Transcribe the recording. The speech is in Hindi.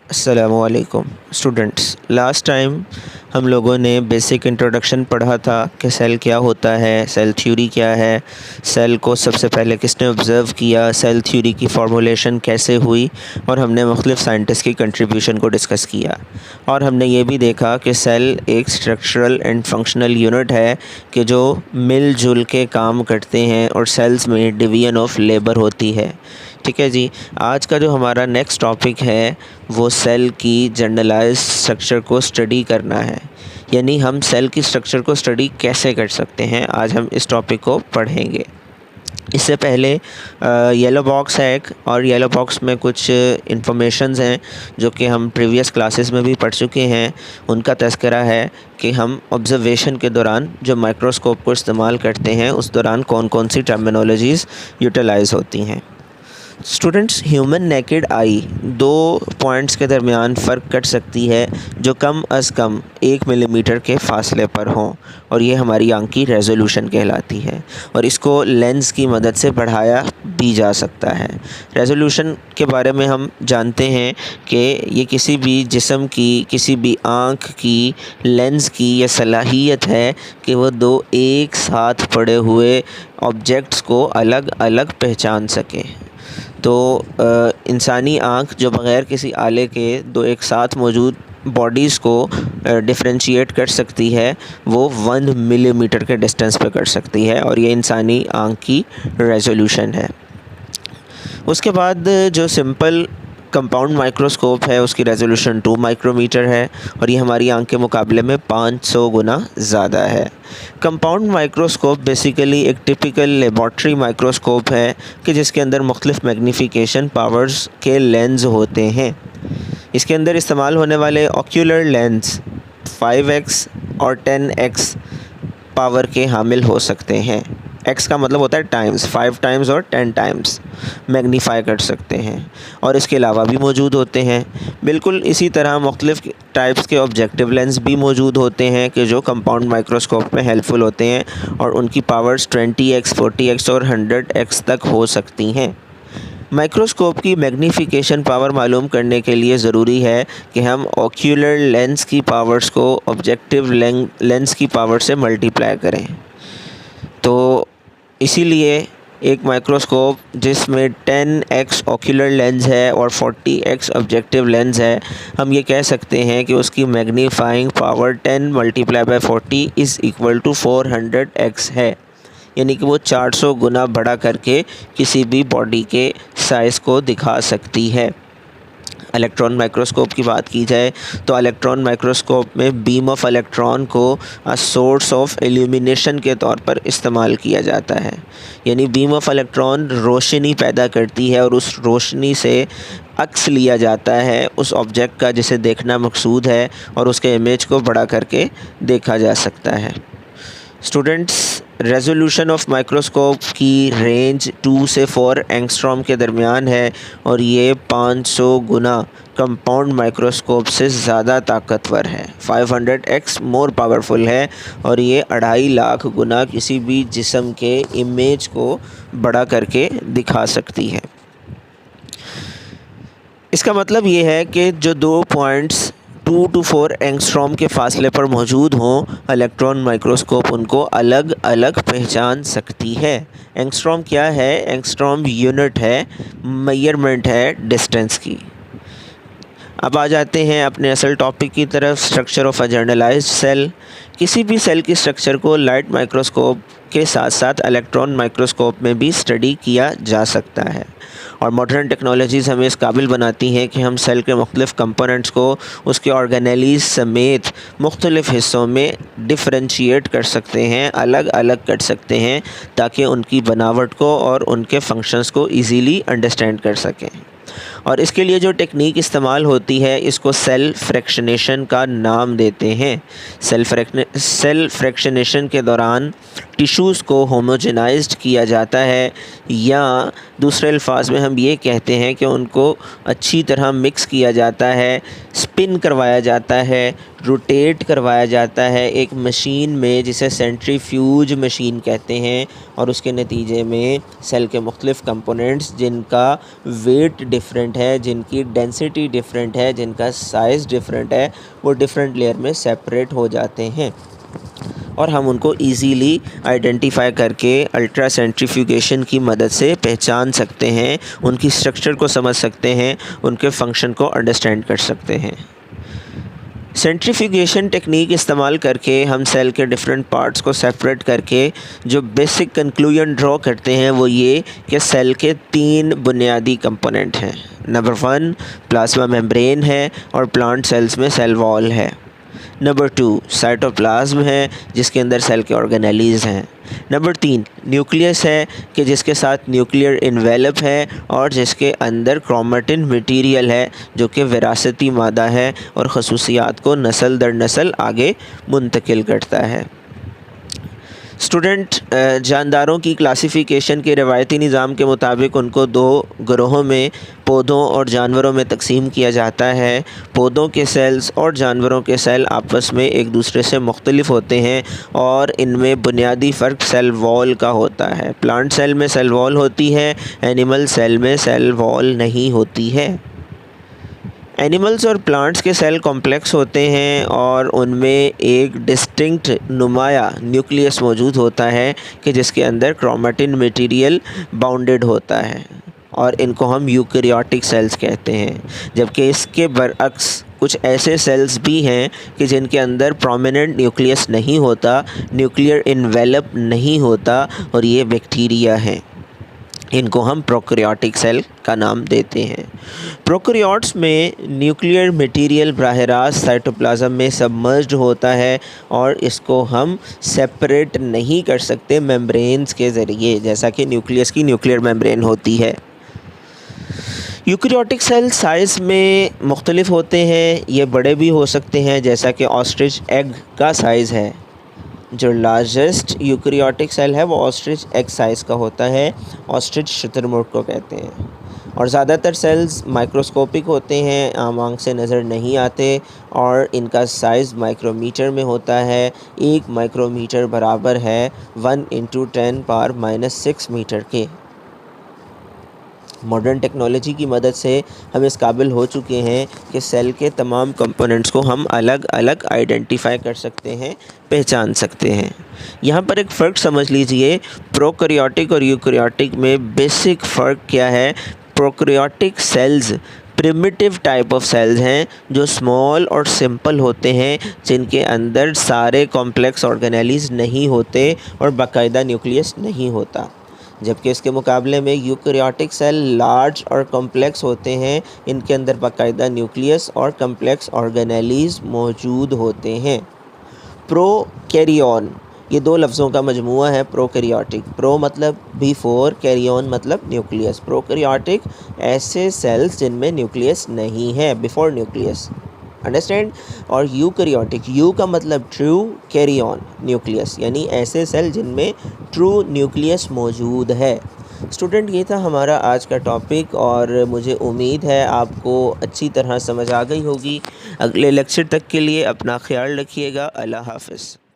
अस्सलामुअलैकुम स्टूडेंट्स। लास्ट टाइम हम लोगों ने बेसिक इंट्रोडक्शन पढ़ा था कि सेल क्या होता है, सेल थ्योरी क्या है, सेल को सबसे पहले किसने ऑब्ज़र्व किया, सेल थ्योरी की फार्मूलेशन कैसे हुई, और हमने मुख्तलिफ़ साइंटिस्ट की कंट्रीब्यूशन को डिस्कस किया। और हमने ये भी देखा कि सेल एक स्ट्रक्चरल एंड फंक्शनल यूनिट है कि जो मिलजुल के काम करते हैं और सेल्स में डिवीज़न ऑफ लेबर होती है। ठीक है जी। आज का जो हमारा नेक्स्ट टॉपिक है वो सेल की जनरलाइज्ड स्ट्रक्चर को स्टडी करना है, यानी हम सेल की स्ट्रक्चर को स्टडी कैसे कर सकते हैं। आज हम इस टॉपिक को पढ़ेंगे। इससे पहले येलो बॉक्स है एक, और येलो बॉक्स में कुछ इंफॉर्मेशंस हैं जो कि हम प्रीवियस क्लासेस में भी पढ़ चुके हैं। उनका तज़किरा है कि हम ऑब्ज़र्वेशन के दौरान जो माइक्रोस्कोप को इस्तेमाल करते हैं उस दौरान कौन कौन सी टर्मिनोलॉजीज़ यूटिलाइज़ होती हैं। स्टूडेंट्स, ह्यूमन नेकेड आई दो पॉइंट्स के दरमियान फ़र्क कर सकती है जो कम अज़ कम 1 मिलीमीटर के फ़ासले पर हों, और ये हमारी आँख की रेजोल्यूशन कहलाती है। और इसको लेंस की मदद से बढ़ाया भी जा सकता है। रेजोल्यूशन के बारे में हम जानते हैं कि ये किसी भी जिस्म की, किसी भी आँख की लेंस की यह सलाहियत है कि वो दो एक साथ पड़े हुए ऑब्जेक्ट्स को अलग अलग पहचान सके। तो इंसानी आँख जो बग़ैर किसी आले के दो एक साथ मौजूद बॉडीज़ को डिफ़रेंशिएट कर सकती है, वो 1 मिलीमीटर के डिस्टेंस पे कर सकती है, और ये इंसानी आँख की रेजोल्यूशन है। उसके बाद जो सिंपल कंपाउंड माइक्रोस्कोप है उसकी रेजोल्यूशन 2 माइक्रोमीटर है, और ये हमारी आँख के मुकाबले में 500 गुना ज़्यादा है। कंपाउंड माइक्रोस्कोप बेसिकली एक टिपिकल लेबॉर्ट्री माइक्रोस्कोप है कि जिसके अंदर मुख्तलिफ़ मैग्नीफिकेशन पावर्स के लेंस होते हैं। इसके अंदर इस्तेमाल होने वाले ऑक्यूलर लेंस 5x और 10x पावर के हामिल हो सकते हैं। x का मतलब होता है टाइम्स, 5 टाइम्स और 10 टाइम्स मैग्नीफाई कर सकते हैं, और इसके अलावा भी मौजूद होते हैं। बिल्कुल इसी तरह मुख्तलिफ़ टाइप्स के ऑब्जेक्टिव लेंस भी मौजूद होते हैं कि जो कंपाउंड माइक्रोस्कोप में हेल्पफुल होते हैं, और उनकी पावर्स 20x, 40x और 100x तक हो सकती हैं। माइक्रोस्कोप की मैग्नीफिकेशन पावर मालूम करने के लिए ज़रूरी है कि हम ऑक्यूलर लेंस की पावर्स को ऑब्जेक्टिव लेंस की पावर से मल्टीप्लाई करें। तो इसीलिए एक माइक्रोस्कोप जिसमें 10x ऑक्यूलर लेंस है और 40x ऑब्जेक्टिव लेंस है, हम ये कह सकते हैं कि उसकी magnifying power 10 multiply by 40 is equal to 400x है, यानी कि वो 400 गुना बड़ा करके किसी भी बॉडी के साइज़ को दिखा सकती है। इलेक्ट्रॉन माइक्रोस्कोप की बात की जाए तो इलेक्ट्रॉन माइक्रोस्कोप में बीम ऑफ इलेक्ट्रॉन को सोर्स ऑफ इल्यूमिनेशन के तौर पर इस्तेमाल किया जाता है, यानी बीम ऑफ इलेक्ट्रॉन रोशनी पैदा करती है और उस रोशनी से अक्स लिया जाता है उस ऑब्जेक्ट का जिसे देखना मकसूद है, और उसके इमेज को बड़ा करके देखा जा सकता है। स्टूडेंट्स, रेजोल्यूशन ऑफ माइक्रोस्कोप की रेंज 2 से 4 एंगस्ट्रॉम के दरमियान है, और ये 500 गुना कंपाउंड माइक्रोस्कोप से ज़्यादा ताकतवर है, 500x मोर पावरफुल है, और ये 2.5 लाख गुना किसी भी जिस्म के इमेज को बड़ा करके दिखा सकती है। इसका मतलब ये है कि जो दो पॉइंट्स 2 to 4 एंगस्ट्रॉम के फ़ासले पर मौजूद हों, इलेक्ट्रॉन माइक्रोस्कोप उनको अलग अलग पहचान सकती है। एंगस्ट्रॉम क्या है? एंगस्ट्रॉम यूनिट है, मेजरमेंट है डिस्टेंस की। अब आ जाते हैं अपने असल टॉपिक की तरफ, structure of a generalized cell. किसी भी सेल की स्ट्रक्चर को लाइट माइक्रोस्कोप के साथ साथ इलेक्ट्रॉन माइक्रोस्कोप में भी स्टडी किया जा सकता है, और मॉडर्न टेक्नोलॉजीज़ हमें इस काबिल बनाती हैं कि हम सेल के मुख्तलिफ़ कंपोनेंट्स को उसके ऑर्गेनेलीज़ समेत मुख्तलिफ़ हिस्सों में डिफ़रेंशिएट कर सकते हैं, अलग अलग कर सकते हैं, ताकि उनकी बनावट को और उनके फंक्शंस को ईज़िली अंडरस्टैंड कर सकें। और इसके लिए जो टेक्निक इस्तेमाल होती है इसको सेल फ्रैक्शनेशन का नाम देते हैं। सेल फ्रैक्शनेशन के दौरान टिश्यूज़ को होमोजेनाइज्ड किया जाता है, या दूसरे अल्फाज में हम ये कहते हैं कि उनको अच्छी तरह मिक्स किया जाता है, स्पिन करवाया जाता है, रोटेट करवाया जाता है एक मशीन में जिसे सेंट्रीफ्यूज मशीन कहते हैं, और उसके नतीजे में सेल के मुख्तलिफ़ कंपोनेंट्स जिनका वेट डिफरेंट कंपोनेंट है जिनकी डेंसिटी डिफरेंट है, जिनका साइज़ डिफरेंट है, वो डिफरेंट लेयर में सेपरेट हो जाते हैं और हम उनको इजीली आइडेंटिफाई करके अल्ट्रा सेंट्रीफ्यूगेशन की मदद से पहचान सकते हैं, उनकी स्ट्रक्चर को समझ सकते हैं, उनके फंक्शन को अंडरस्टैंड कर सकते हैं। सेंट्रीफ्यूगेशन टेक्निक इस्तेमाल करके हम सेल के डिफरेंट पार्ट्स को सेपरेट करके जो बेसिक कंक्लूजन ड्रॉ करते हैं वो ये कि सेल के 3 बुनियादी कंपोनेंट हैं। नंबर 1 प्लाज्मा मेम्ब्रेन है और प्लांट सेल्स में सेल वॉल है। नंबर 2 साइटोप्लाज्म है जिसके अंदर सेल के ऑर्गेनेलीज हैं। नंबर 3 न्यूक्लियस है कि जिसके साथ न्यूक्लियर इन्वेलप है और जिसके अंदर क्रोमेटिन मटेरियल है जो कि विरासती मादा है और खसूसियात को नस्ल दर नस्ल आगे मुंतकिल करता है। स्टूडेंट, जानदारों की क्लासिफ़िकेशन के रवायती निज़ाम के मुताबिक उनको 2 ग्रोहों में पौधों और जानवरों में तकसीम किया जाता है। पौधों के सेल्स और जानवरों के सेल आपस में एक दूसरे से मुख्तलिफ होते हैं और इनमें बुनियादी फ़र्क सेल वॉल का होता है। प्लांट सेल में सेल वॉल होती है, एनिमल सेल में सेल वॉल नहीं होती है। एनिमल्स और प्लांट्स के सेल कॉम्प्लेक्स होते हैं और उनमें एक डिस्टिंक्ट नुमाया न्यूक्लियस मौजूद होता है कि जिसके अंदर क्रोमेटिन मटेरियल बाउंडेड होता है और इनको हम यूकैरियोटिक सेल्स कहते हैं। जबकि इसके बरअक्स कुछ ऐसे सेल्स भी हैं कि जिनके अंदर प्रोमिनेंट न्यूक्लियस नहीं होता, न्यूक्लियर इन्वेलप नहीं होता और ये बैक्टीरिया हैं। इनको हम प्रोकैरियोटिक सेल का नाम देते हैं। प्रोकैरियोट्स में न्यूक्लियर मटेरियल बराह रास्त साइटोप्लाज्म में सबमर्ज्ड होता है और इसको हम सेपरेट नहीं कर सकते मेम्ब्रेन्स के ज़रिए, जैसा कि न्यूक्लियस की न्यूक्लियर मेम्ब्रेन होती है। यूकैरियोटिक सेल साइज़ में मुख्तलिफ होते हैं, ये बड़े भी हो सकते हैं जैसा कि ऑस्ट्रिच एग का साइज़ है। जो लार्जेस्ट यूकैरियोटिक सेल है वो ऑस्ट्रिच एग साइज़ का होता है, ऑस्ट्रिच शुतुरमुर्ग को कहते हैं। और ज़्यादातर सेल्स माइक्रोस्कोपिक होते हैं, आम आँख से नज़र नहीं आते और इनका साइज़ माइक्रोमीटर में होता है। 1 माइक्रोमीटर बराबर है 1 × 10⁻⁻6 मीटर के। मॉडर्न टेक्नोलॉजी की मदद से हम इस काबिल हो चुके हैं कि सेल के तमाम कंपोनेंट्स को हम अलग अलग आइडेंटिफाई कर सकते हैं, पहचान सकते हैं। यहाँ पर एक फ़र्क समझ लीजिए, प्रोकैरियोटिक और यूकैरियोटिक में बेसिक फ़र्क क्या है। Prokaryotic cells primitive type of cells हैं जो स्मॉल और सिंपल होते हैं, जिनके अंदर सारे कॉम्प्लेक्स ऑर्गेनेलीज नहीं होते और बाकायदा न्यूक्लियस नहीं होता। जबकि इसके मुकाबले में यूकैरियोटिक सेल लार्ज और कॉम्प्लेक्स होते हैं, इनके अंदर बाकायदा न्यूक्लियस और कॉम्प्लेक्स ऑर्गेनेलीज मौजूद होते हैं। प्रोकैरियोन ये 2 लफ्ज़ों का मजमूआ है। प्रोकैरियोटिक, प्रो मतलब बिफोर, कैरियोन मतलब न्यूक्लियस। प्रोकैरियोटिक ऐसे सेल्स जिनमें न्यूक्लियस नहीं है, बिफोर न्यूक्लियस, अंडरस्टैंड। और यूकैरियोटिक, यू का मतलब ट्रू, कैरियोन न्यूक्लियस, यानी ऐसे सेल जिनमें ट्रू न्यूक्लियस मौजूद है। स्टूडेंट, ये था हमारा आज का टॉपिक और मुझे उम्मीद है आपको अच्छी तरह समझ आ गई होगी। अगले लेक्चर तक के लिए अपना ख्याल रखिएगा। अल्लाह हाफ़िज़।